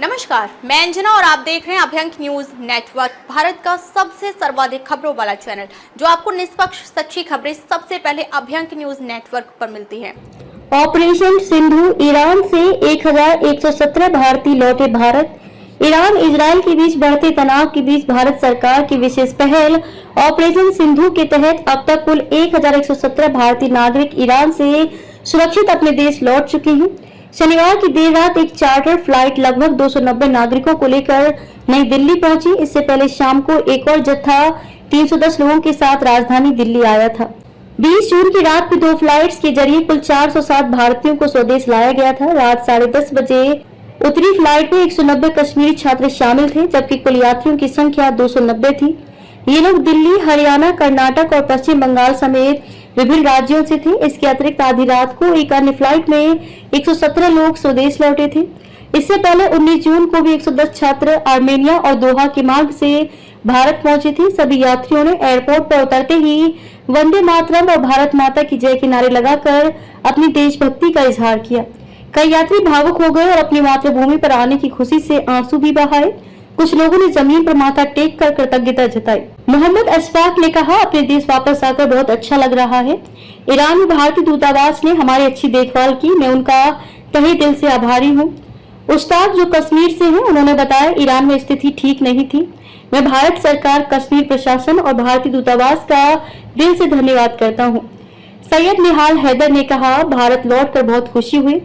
नमस्कार, मैं अंजना और आप देख रहे हैं अभ्यंक न्यूज नेटवर्क, भारत का सबसे सर्वाधिक खबरों वाला चैनल, जो आपको निष्पक्ष सच्ची खबरें सबसे पहले अभ्यंक न्यूज नेटवर्क पर मिलती हैं। ऑपरेशन सिंधु, ईरान से 1117 भारतीय लौटे भारत। ईरान इजरायल के बीच बढ़ते तनाव के बीच भारत सरकार की विशेष पहल ऑपरेशन सिंधु के तहत अब तक कुल 1117 भारतीय नागरिक ईरान से सुरक्षित अपने देश लौट चुके हैं। शनिवार की देर रात एक चार्टर फ्लाइट लगभग 290 नागरिकों को लेकर नई दिल्ली पहुंची। इससे पहले शाम को एक और जत्था 310 लोगों के साथ राजधानी दिल्ली आया था। 20 जून की रात में 2 फ्लाइट्स के जरिए कुल 407 भारतीयों को स्वदेश लाया गया था। रात 10:30 बजे उत्तरी फ्लाइट में 190 कश्मीरी छात्र शामिल थे, जबकि कुल यात्रियों की संख्या 290 थी। ये लोग दिल्ली, हरियाणा, कर्नाटक और पश्चिम बंगाल समेत विभिन्न राज्यों से थे। इसके अतिरिक्त आधी रात को एक अन्य फ्लाइट में 117 लोग स्वदेश लौटे थे। इससे पहले 19 जून को भी 110 छात्र आर्मेनिया और दोहा के मार्ग से भारत पहुंचे थे। सभी यात्रियों ने एयरपोर्ट पर उतरते ही वंदे मातरम और भारत माता की जय के नारे लगाकर अपनी देशभक्ति का इजहार किया। कई यात्री भावुक हो गए और अपनी मातृभूमि पर आने की खुशी से आंसू भी बहाए। कुछ लोगों ने जमीन पर माथा टेक कर कृतज्ञता जताई। मोहम्मद अशफाक ने कहा, अपने देश वापस आकर बहुत अच्छा लग रहा है। ईरान में भारतीय दूतावास ने हमारी अच्छी देखभाल की, मैं उनका तहे दिल से आभारी हूँ। उस्ताद जो कश्मीर से हैं, उन्होंने बताया, ईरान में स्थिति ठीक नहीं थी। मैं भारत सरकार, कश्मीर प्रशासन और भारतीय दूतावास का दिल से धन्यवाद करता हूँ। सैयद निहाल हैदर ने कहा, भारत लौटकर बहुत खुशी हुई।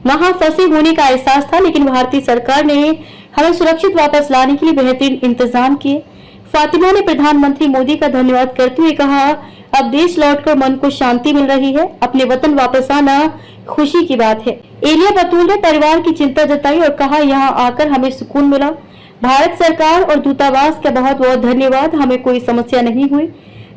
वहां फंसे होने का एहसास था, लेकिन भारतीय सरकार ने हमें सुरक्षित वापस लाने के लिए बेहतरीन इंतजाम किए। फातिमा ने प्रधानमंत्री मोदी का धन्यवाद करते हुए कहा, अब देश लौटकर मन को शांति मिल रही है। अपने वतन वापस आना खुशी की बात है। एलिया बतूल ने परिवार की चिंता जताई और कहा, यहाँ आकर हमें सुकून मिला। भारत सरकार और दूतावास का बहुत बहुत धन्यवाद, हमें कोई समस्या नहीं हुई।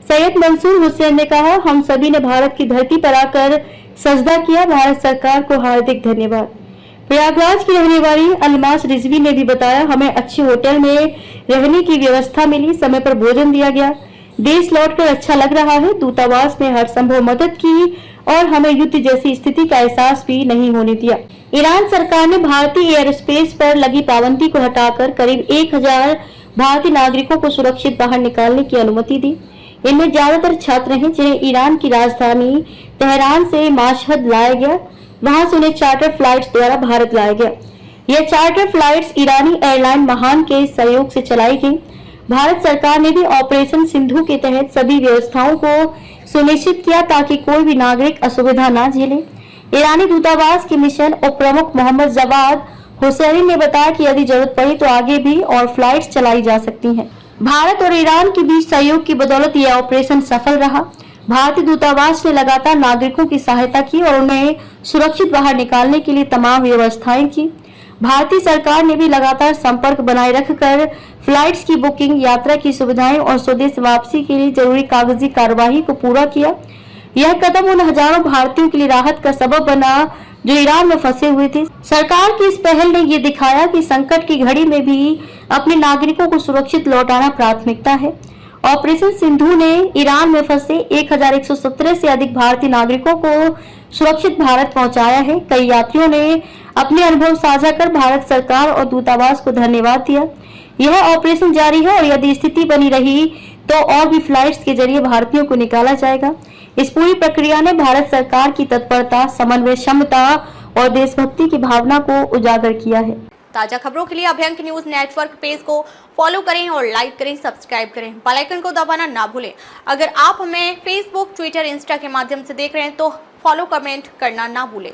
सैयद मंसूर हुसैन ने कहा, हम सभी ने भारत की धरती पर आकर सजदा किया। भारत सरकार को हार्दिक धन्यवाद। प्रयागराज की रहने वाली अलमास रिजवी ने भी बताया, हमें अच्छे होटल में रहने की व्यवस्था मिली, समय पर भोजन दिया गया। देश लौटकर अच्छा लग रहा है। दूतावास ने हर संभव मदद की और हमें युद्ध जैसी स्थिति का एहसास भी नहीं होने दिया। ईरान सरकार ने भारतीय एयरस्पेस पर लगी पाबंदी को हटाकर करीब 1000 भारतीय नागरिकों को सुरक्षित बाहर निकालने की अनुमति दी। इनमें ज्यादातर छात्र हैं, जिन्हें ईरान की राजधानी तेहरान से माशहद लाया गया। वहां से उन्हें चार्टर फ्लाइट्स द्वारा भारत लाया गया। यह चार्टर फ्लाइट्स ईरानी एयरलाइन महान के सहयोग से चलाई गई। भारत सरकार ने भी ऑपरेशन सिंधु के तहत सभी व्यवस्थाओं को सुनिश्चित किया ताकि कोई भी नागरिक असुविधा न झेले। ईरानी दूतावास के मिशन उप प्रमुख मोहम्मद जवाद हुसैनी ने बताया कि यदि जरूरत पड़ी तो आगे भी और फ्लाइट्स चलाई जा सकती हैं। भारत और ईरान के बीच सहयोग की बदौलत यह ऑपरेशन सफल रहा। भारतीय दूतावास ने लगातार नागरिकों की सहायता की और उन्हें सुरक्षित बाहर निकालने के लिए तमाम व्यवस्थाएं की। भारतीय सरकार ने भी लगातार संपर्क बनाए रखकर फ्लाइट्स की बुकिंग, यात्रा की सुविधाएं और स्वदेश वापसी के लिए जरूरी कागजी कार्यवाही को पूरा किया। यह कदम उन हजारों भारतीयों के लिए राहत का सबब बना जो ईरान में फंसे हुए थे। सरकार की इस पहल ने ये दिखाया कि संकट की घड़ी में भी अपने नागरिकों को सुरक्षित लौटाना प्राथमिकता है। ऑपरेशन सिंधु ने ईरान में फंसे 1117 से अधिक भारतीय नागरिकों को सुरक्षित भारत पहुंचाया है। कई यात्रियों ने अपने अनुभव साझा कर भारत सरकार और दूतावास को धन्यवाद दिया। यह ऑपरेशन जारी है और यदि स्थिति बनी रही तो और भी फ्लाइट्स के जरिए भारतीयों को निकाला जाएगा। इस पूरी प्रक्रिया ने भारत सरकार की तत्परता, समन्वय क्षमता और देशभक्ति की भावना को उजागर किया है। ताजा खबरों के लिए अभ्यंक न्यूज नेटवर्क पेज को फॉलो करें और लाइक करें, सब्सक्राइब करें, बेल आइकन को दबाना ना भूलें। अगर आप हमें फेसबुक, ट्विटर, इंस्टा के माध्यम से देख रहे हैं तो फॉलो, कमेंट करना ना भूलें।